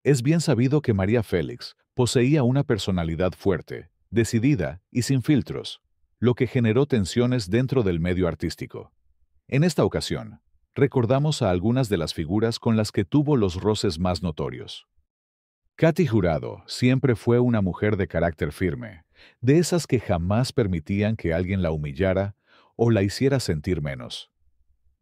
Es bien sabido que María Félix poseía una personalidad fuerte, decidida y sin filtros, lo que generó tensiones dentro del medio artístico. En esta ocasión, recordamos a algunas de las figuras con las que tuvo los roces más notorios. Katy Jurado siempre fue una mujer de carácter firme, de esas que jamás permitían que alguien la humillara o la hiciera sentir menos.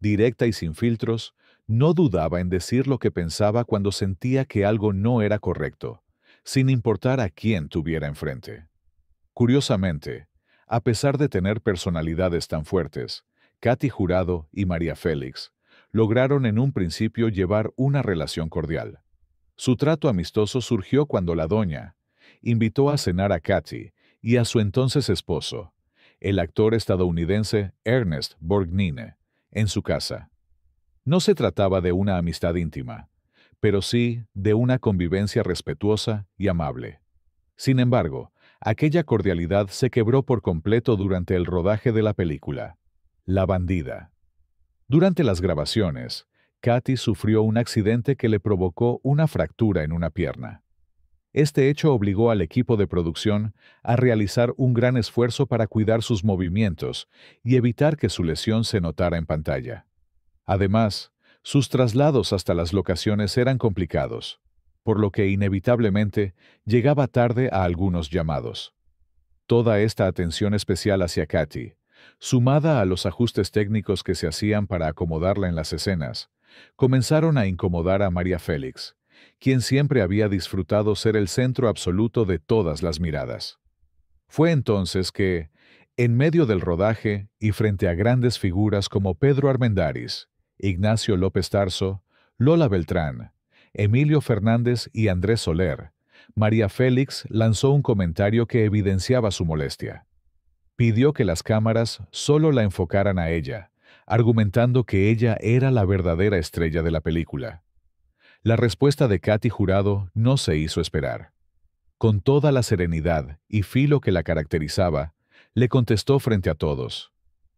Directa y sin filtros, no dudaba en decir lo que pensaba cuando sentía que algo no era correcto, sin importar a quién tuviera enfrente. Curiosamente, a pesar de tener personalidades tan fuertes, Katy Jurado y María Félix lograron en un principio llevar una relación cordial. Su trato amistoso surgió cuando la doña invitó a cenar a Katy y a su entonces esposo, el actor estadounidense Ernest Borgnine, en su casa. No se trataba de una amistad íntima, pero sí de una convivencia respetuosa y amable. Sin embargo, aquella cordialidad se quebró por completo durante el rodaje de la película, La bandida. Durante las grabaciones, Katy sufrió un accidente que le provocó una fractura en una pierna. Este hecho obligó al equipo de producción a realizar un gran esfuerzo para cuidar sus movimientos y evitar que su lesión se notara en pantalla. Además, sus traslados hasta las locaciones eran complicados, por lo que inevitablemente llegaba tarde a algunos llamados. Toda esta atención especial hacia Katy, sumada a los ajustes técnicos que se hacían para acomodarla en las escenas, comenzaron a incomodar a María Félix, quien siempre había disfrutado ser el centro absoluto de todas las miradas. Fue entonces que, en medio del rodaje y frente a grandes figuras como Pedro Armendáriz, Ignacio López Tarso, Lola Beltrán, Emilio Fernández y Andrés Soler, María Félix lanzó un comentario que evidenciaba su molestia. Pidió que las cámaras solo la enfocaran a ella, argumentando que ella era la verdadera estrella de la película. La respuesta de Katy Jurado no se hizo esperar. Con toda la serenidad y filo que la caracterizaba, le contestó frente a todos: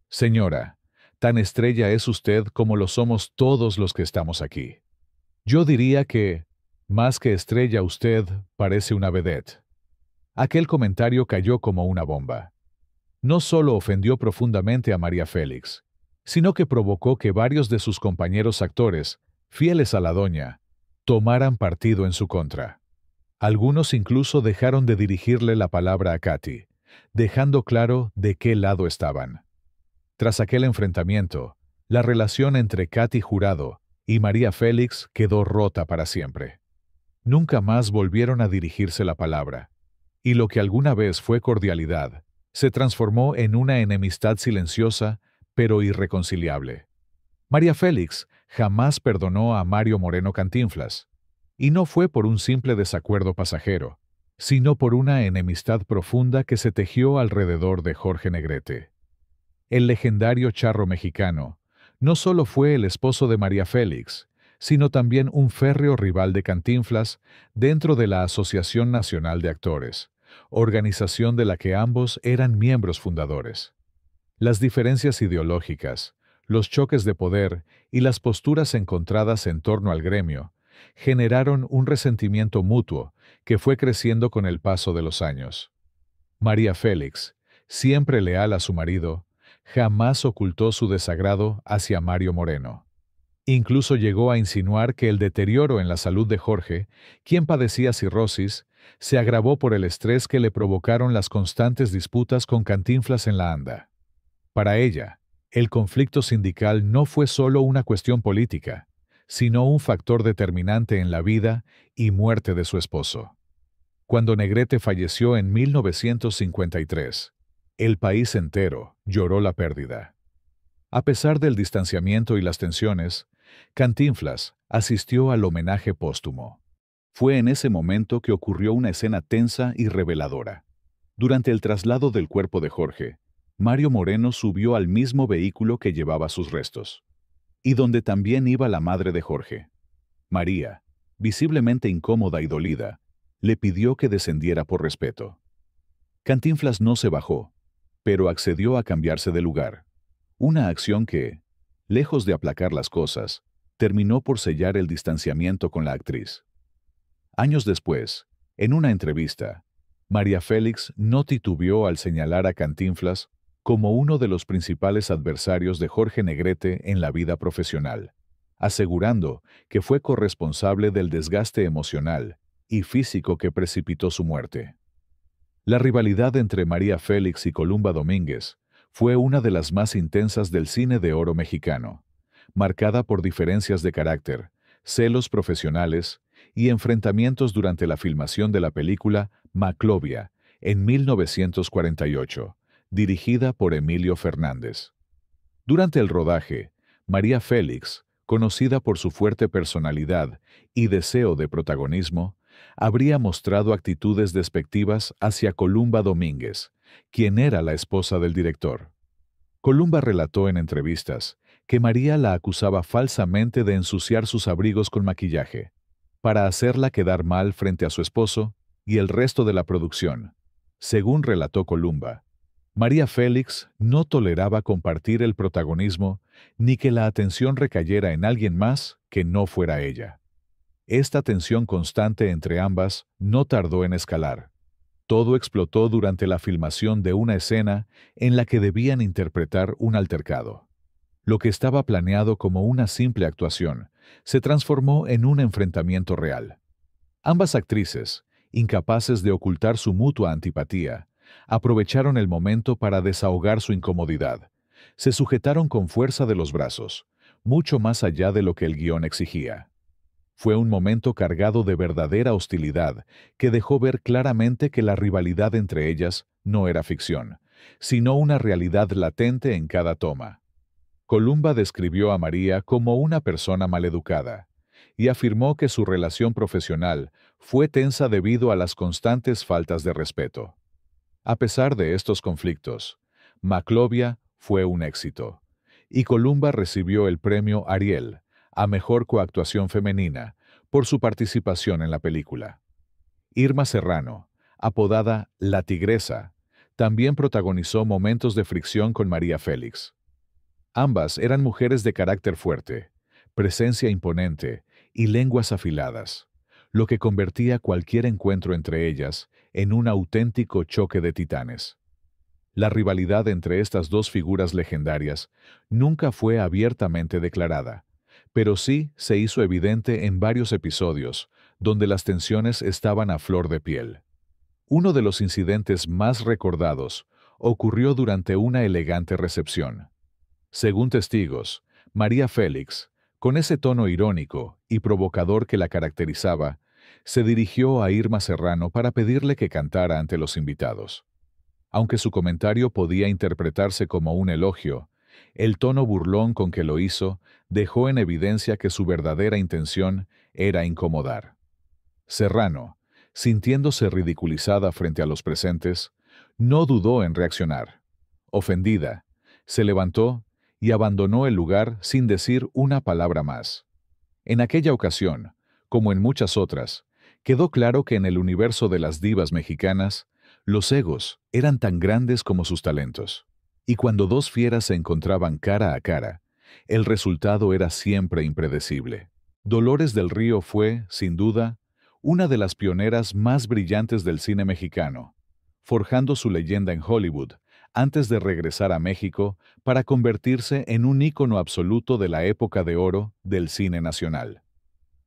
«Señora, tan estrella es usted como lo somos todos los que estamos aquí. Yo diría que, más que estrella usted, parece una vedette». Aquel comentario cayó como una bomba. No solo ofendió profundamente a María Félix, sino que provocó que varios de sus compañeros actores, fieles a la doña, tomaran partido en su contra. Algunos incluso dejaron de dirigirle la palabra a Katy, dejando claro de qué lado estaban. Tras aquel enfrentamiento, la relación entre Katy Jurado y María Félix quedó rota para siempre. Nunca más volvieron a dirigirse la palabra, y lo que alguna vez fue cordialidad se transformó en una enemistad silenciosa pero irreconciliable. María Félix jamás perdonó a Mario Moreno Cantinflas, y no fue por un simple desacuerdo pasajero, sino por una enemistad profunda que se tejió alrededor de Jorge Negrete. El legendario charro mexicano no solo fue el esposo de María Félix, sino también un férreo rival de Cantinflas dentro de la Asociación Nacional de Actores, organización de la que ambos eran miembros fundadores. Las diferencias ideológicas, los choques de poder y las posturas encontradas en torno al gremio generaron un resentimiento mutuo que fue creciendo con el paso de los años. María Félix, siempre leal a su marido, jamás ocultó su desagrado hacia Mario Moreno. Incluso llegó a insinuar que el deterioro en la salud de Jorge, quien padecía cirrosis, se agravó por el estrés que le provocaron las constantes disputas con Cantinflas en la ANDA. Para ella, el conflicto sindical no fue solo una cuestión política, sino un factor determinante en la vida y muerte de su esposo. Cuando Negrete falleció en 1953, el país entero lloró la pérdida. A pesar del distanciamiento y las tensiones, Cantinflas asistió al homenaje póstumo. Fue en ese momento que ocurrió una escena tensa y reveladora. Durante el traslado del cuerpo de Jorge, Mario Moreno subió al mismo vehículo que llevaba sus restos, y donde también iba la madre de Jorge. María, visiblemente incómoda y dolida, le pidió que descendiera por respeto. Cantinflas no se bajó, pero accedió a cambiarse de lugar, una acción que, lejos de aplacar las cosas, terminó por sellar el distanciamiento con la actriz. Años después, en una entrevista, María Félix no titubeó al señalar a Cantinflas como uno de los principales adversarios de Jorge Negrete en la vida profesional, asegurando que fue corresponsable del desgaste emocional y físico que precipitó su muerte. La rivalidad entre María Félix y Columba Domínguez fue una de las más intensas del cine de oro mexicano, marcada por diferencias de carácter, celos profesionales y enfrentamientos durante la filmación de la película Maclovia en 1948, dirigida por Emilio Fernández. Durante el rodaje, María Félix, conocida por su fuerte personalidad y deseo de protagonismo, habría mostrado actitudes despectivas hacia Columba Domínguez, quien era la esposa del director. Columba relató en entrevistas que María la acusaba falsamente de ensuciar sus abrigos con maquillaje, para hacerla quedar mal frente a su esposo y el resto de la producción. Según relató Columba, María Félix no toleraba compartir el protagonismo ni que la atención recayera en alguien más que no fuera ella. Esta tensión constante entre ambas no tardó en escalar. Todo explotó durante la filmación de una escena en la que debían interpretar un altercado. Lo que estaba planeado como una simple actuación se transformó en un enfrentamiento real. Ambas actrices, incapaces de ocultar su mutua antipatía, aprovecharon el momento para desahogar su incomodidad. Se sujetaron con fuerza de los brazos, mucho más allá de lo que el guión exigía. Fue un momento cargado de verdadera hostilidad que dejó ver claramente que la rivalidad entre ellas no era ficción, sino una realidad latente en cada toma. Columba describió a María como una persona maleducada y afirmó que su relación profesional fue tensa debido a las constantes faltas de respeto. A pesar de estos conflictos, Maclovia fue un éxito, y Columba recibió el premio Ariel a Mejor Coactuación Femenina por su participación en la película. Irma Serrano, apodada La Tigresa, también protagonizó momentos de fricción con María Félix. Ambas eran mujeres de carácter fuerte, presencia imponente y lenguas afiladas, lo que convertía cualquier encuentro entre ellas en un auténtico choque de titanes. La rivalidad entre estas dos figuras legendarias nunca fue abiertamente declarada, pero sí se hizo evidente en varios episodios donde las tensiones estaban a flor de piel. Uno de los incidentes más recordados ocurrió durante una elegante recepción. Según testigos, María Félix, con ese tono irónico y provocador que la caracterizaba, se dirigió a Irma Serrano para pedirle que cantara ante los invitados. Aunque su comentario podía interpretarse como un elogio, el tono burlón con que lo hizo dejó en evidencia que su verdadera intención era incomodar. Serrano, sintiéndose ridiculizada frente a los presentes, no dudó en reaccionar. Ofendida, se levantó y abandonó el lugar sin decir una palabra más. En aquella ocasión, como en muchas otras, quedó claro que en el universo de las divas mexicanas, los egos eran tan grandes como sus talentos. Y cuando dos fieras se encontraban cara a cara, el resultado era siempre impredecible. Dolores del Río fue, sin duda, una de las pioneras más brillantes del cine mexicano, forjando su leyenda en Hollywood antes de regresar a México para convertirse en un ícono absoluto de la época de oro del cine nacional.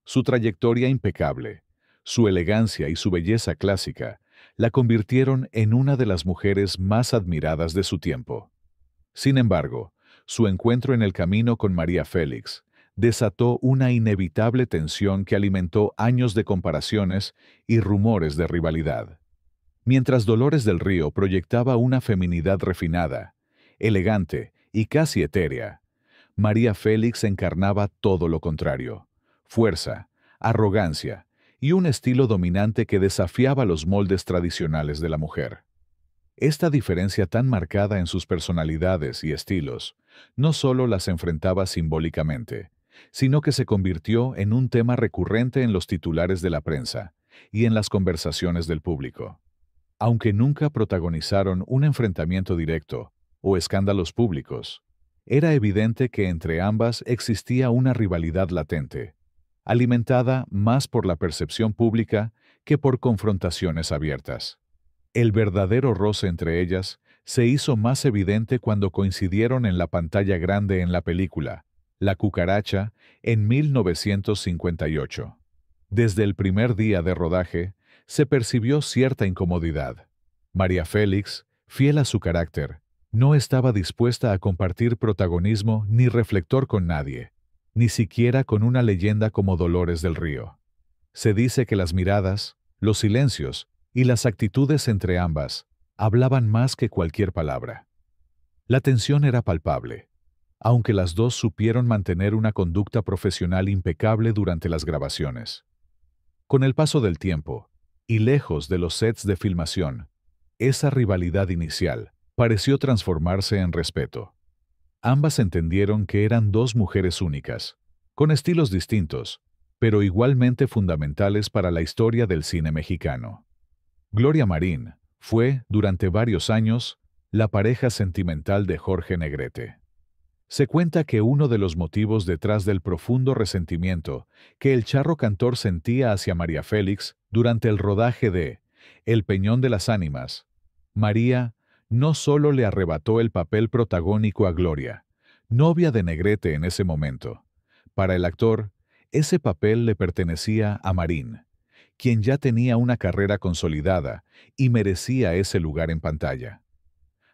Su trayectoria impecable, su elegancia y su belleza clásica la convirtieron en una de las mujeres más admiradas de su tiempo. Sin embargo, su encuentro en el camino con María Félix desató una inevitable tensión que alimentó años de comparaciones y rumores de rivalidad. Mientras Dolores del Río proyectaba una feminidad refinada, elegante y casi etérea, María Félix encarnaba todo lo contrario: fuerza, arrogancia y un estilo dominante que desafiaba los moldes tradicionales de la mujer. Esta diferencia tan marcada en sus personalidades y estilos no solo las enfrentaba simbólicamente, sino que se convirtió en un tema recurrente en los titulares de la prensa y en las conversaciones del público. Aunque nunca protagonizaron un enfrentamiento directo o escándalos públicos, era evidente que entre ambas existía una rivalidad latente, alimentada más por la percepción pública que por confrontaciones abiertas. El verdadero roce entre ellas se hizo más evidente cuando coincidieron en la pantalla grande en la película La cucaracha en 1958. Desde el primer día de rodaje, se percibió cierta incomodidad. María Félix, fiel a su carácter, no estaba dispuesta a compartir protagonismo ni reflector con nadie, ni siquiera con una leyenda como Dolores del Río. Se dice que las miradas, los silencios y las actitudes entre ambas hablaban más que cualquier palabra. La tensión era palpable, aunque las dos supieron mantener una conducta profesional impecable durante las grabaciones. Con el paso del tiempo, y lejos de los sets de filmación, esa rivalidad inicial pareció transformarse en respeto. Ambas entendieron que eran dos mujeres únicas, con estilos distintos, pero igualmente fundamentales para la historia del cine mexicano. Gloria Marín fue, durante varios años, la pareja sentimental de Jorge Negrete. Se cuenta que uno de los motivos detrás del profundo resentimiento que el charro cantor sentía hacia María Félix durante el rodaje de El Peñón de las Ánimas, María no solo le arrebató el papel protagónico a Gloria, novia de Negrete en ese momento. Para el actor, ese papel le pertenecía a Marín, quien ya tenía una carrera consolidada y merecía ese lugar en pantalla.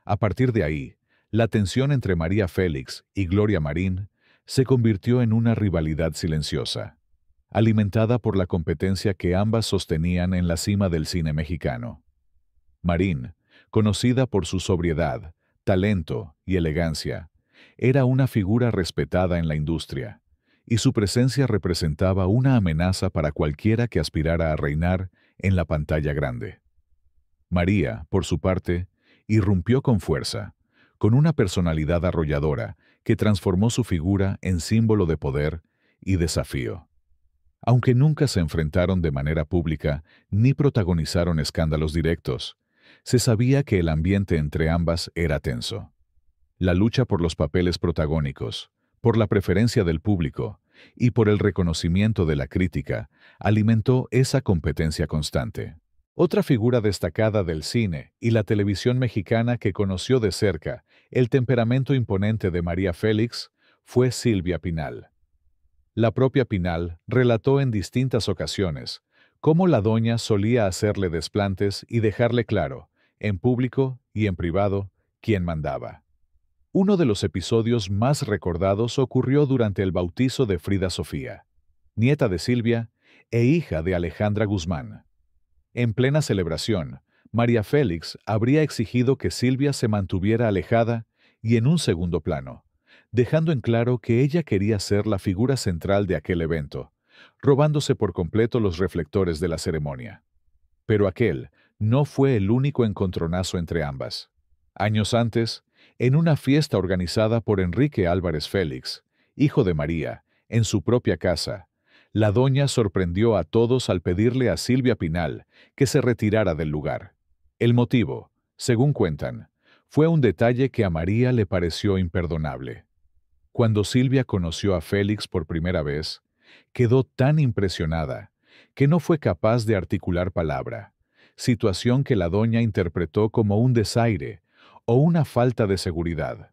A partir de ahí, la tensión entre María Félix y Gloria Marín se convirtió en una rivalidad silenciosa, alimentada por la competencia que ambas sostenían en la cima del cine mexicano. Marín, conocida por su sobriedad, talento y elegancia, era una figura respetada en la industria, y su presencia representaba una amenaza para cualquiera que aspirara a reinar en la pantalla grande. María, por su parte, irrumpió con fuerza, con una personalidad arrolladora que transformó su figura en símbolo de poder y desafío. Aunque nunca se enfrentaron de manera pública ni protagonizaron escándalos directos, se sabía que el ambiente entre ambas era tenso. La lucha por los papeles protagónicos, por la preferencia del público y por el reconocimiento de la crítica alimentó esa competencia constante. Otra figura destacada del cine y la televisión mexicana que conoció de cerca el temperamento imponente de María Félix fue Silvia Pinal. La propia Pinal relató en distintas ocasiones cómo la doña solía hacerle desplantes y dejarle claro, en público y en privado, quién mandaba. Uno de los episodios más recordados ocurrió durante el bautizo de Frida Sofía, nieta de Silvia e hija de Alejandra Guzmán. En plena celebración, María Félix habría exigido que Silvia se mantuviera alejada y en un segundo plano, dejando en claro que ella quería ser la figura central de aquel evento, robándose por completo los reflectores de la ceremonia. Pero aquel no fue el único encontronazo entre ambas. Años antes, en una fiesta organizada por Enrique Álvarez Félix, hijo de María, en su propia casa, la doña sorprendió a todos al pedirle a Silvia Pinal que se retirara del lugar. El motivo, según cuentan, fue un detalle que a María le pareció imperdonable. Cuando Silvia conoció a Félix por primera vez, quedó tan impresionada que no fue capaz de articular palabra, situación que la doña interpretó como un desaire o una falta de seguridad.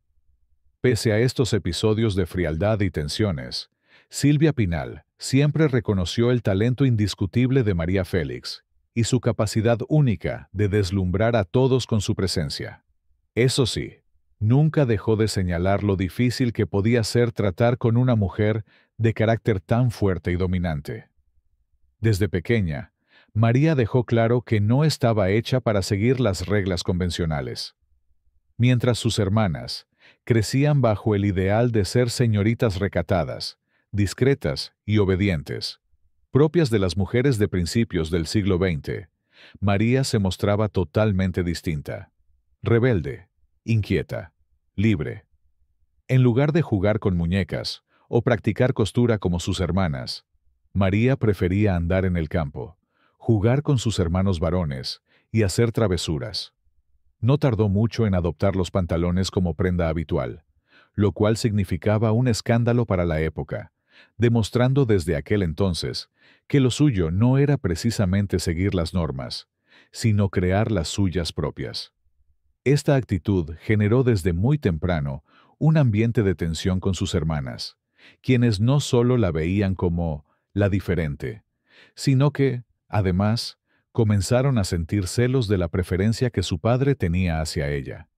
Pese a estos episodios de frialdad y tensiones, Silvia Pinal siempre reconoció el talento indiscutible de María Félix y su capacidad única de deslumbrar a todos con su presencia. Eso sí, nunca dejó de señalar lo difícil que podía ser tratar con una mujer de carácter tan fuerte y dominante. Desde pequeña, María dejó claro que no estaba hecha para seguir las reglas convencionales. Mientras sus hermanas crecían bajo el ideal de ser señoritas recatadas, discretas y obedientes, propias de las mujeres de principios del siglo XX, María se mostraba totalmente distinta, rebelde, inquieta, libre. En lugar de jugar con muñecas o practicar costura como sus hermanas, María prefería andar en el campo, jugar con sus hermanos varones y hacer travesuras. No tardó mucho en adoptar los pantalones como prenda habitual, lo cual significaba un escándalo para la época, demostrando desde aquel entonces que lo suyo no era precisamente seguir las normas, sino crear las suyas propias. Esta actitud generó desde muy temprano un ambiente de tensión con sus hermanas, quienes no solo la veían como la diferente, sino que, además, comenzaron a sentir celos de la preferencia que su padre tenía hacia ella.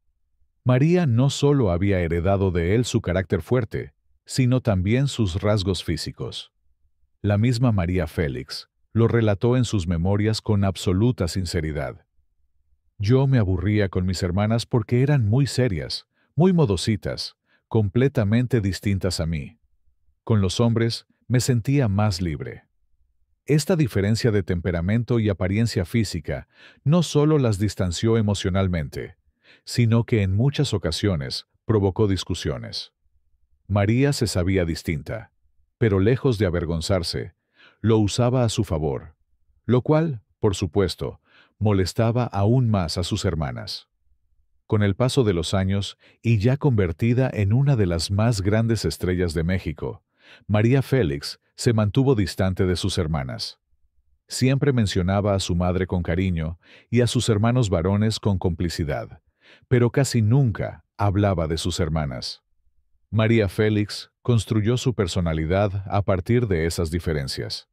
María no solo había heredado de él su carácter fuerte, sino también sus rasgos físicos. La misma María Félix lo relató en sus memorias con absoluta sinceridad. Yo me aburría con mis hermanas porque eran muy serias, muy modositas, completamente distintas a mí. Con los hombres me sentía más libre. Esta diferencia de temperamento y apariencia física no solo las distanció emocionalmente, sino que en muchas ocasiones provocó discusiones. María se sabía distinta, pero lejos de avergonzarse, lo usaba a su favor, lo cual, por supuesto, molestaba aún más a sus hermanas. Con el paso de los años, y ya convertida en una de las más grandes estrellas de México, María Félix se mantuvo distante de sus hermanas. Siempre mencionaba a su madre con cariño y a sus hermanos varones con complicidad, pero casi nunca hablaba de sus hermanas. María Félix construyó su personalidad a partir de esas diferencias.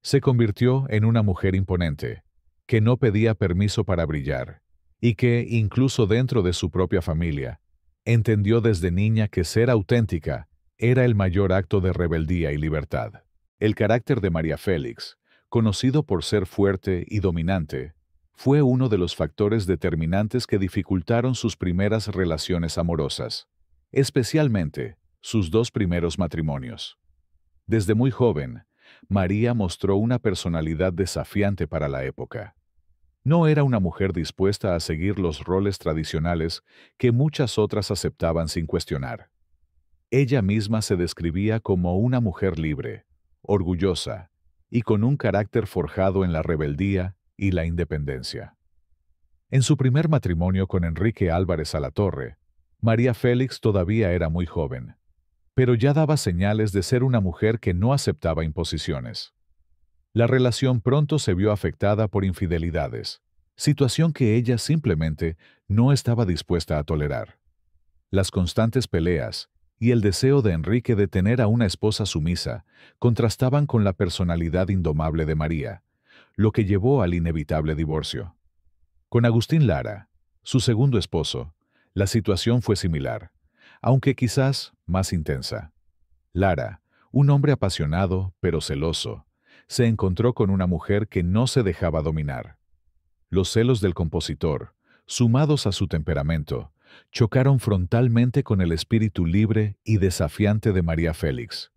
Se convirtió en una mujer imponente, que no pedía permiso para brillar, y que, incluso dentro de su propia familia, entendió desde niña que ser auténtica era el mayor acto de rebeldía y libertad. El carácter de María Félix, conocido por ser fuerte y dominante, fue uno de los factores determinantes que dificultaron sus primeras relaciones amorosas, especialmente sus dos primeros matrimonios. Desde muy joven, María mostró una personalidad desafiante para la época. No era una mujer dispuesta a seguir los roles tradicionales que muchas otras aceptaban sin cuestionar. Ella misma se describía como una mujer libre, orgullosa y con un carácter forjado en la rebeldía y la independencia. En su primer matrimonio con Enrique Álvarez Alatorre, María Félix todavía era muy joven, pero ya daba señales de ser una mujer que no aceptaba imposiciones. La relación pronto se vio afectada por infidelidades, situación que ella simplemente no estaba dispuesta a tolerar. Las constantes peleas y el deseo de Enrique de tener a una esposa sumisa contrastaban con la personalidad indomable de María, lo que llevó al inevitable divorcio. Con Agustín Lara, su segundo esposo, la situación fue similar, aunque quizás más intensa. Lara, un hombre apasionado pero celoso, se encontró con una mujer que no se dejaba dominar. Los celos del compositor, sumados a su temperamento, chocaron frontalmente con el espíritu libre y desafiante de María Félix.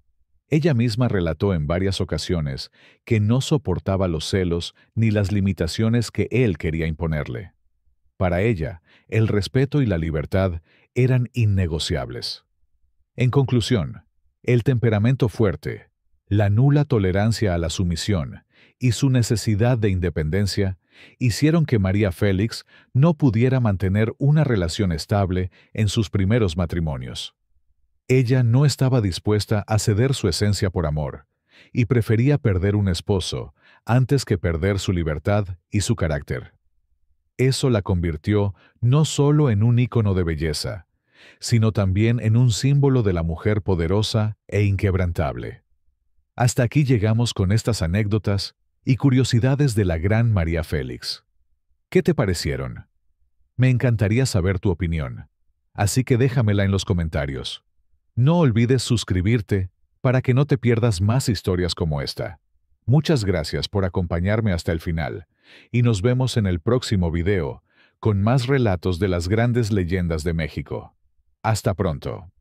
Ella misma relató en varias ocasiones que no soportaba los celos ni las limitaciones que él quería imponerle. Para ella, el respeto y la libertad eran innegociables. En conclusión, el temperamento fuerte, la nula tolerancia a la sumisión y su necesidad de independencia hicieron que María Félix no pudiera mantener una relación estable en sus primeros matrimonios. Ella no estaba dispuesta a ceder su esencia por amor, y prefería perder un esposo antes que perder su libertad y su carácter. Eso la convirtió no solo en un ícono de belleza, sino también en un símbolo de la mujer poderosa e inquebrantable. Hasta aquí llegamos con estas anécdotas y curiosidades de la gran María Félix. ¿Qué te parecieron? Me encantaría saber tu opinión, así que déjamela en los comentarios. No olvides suscribirte para que no te pierdas más historias como esta. Muchas gracias por acompañarme hasta el final, y nos vemos en el próximo video con más relatos de las grandes leyendas de México. Hasta pronto.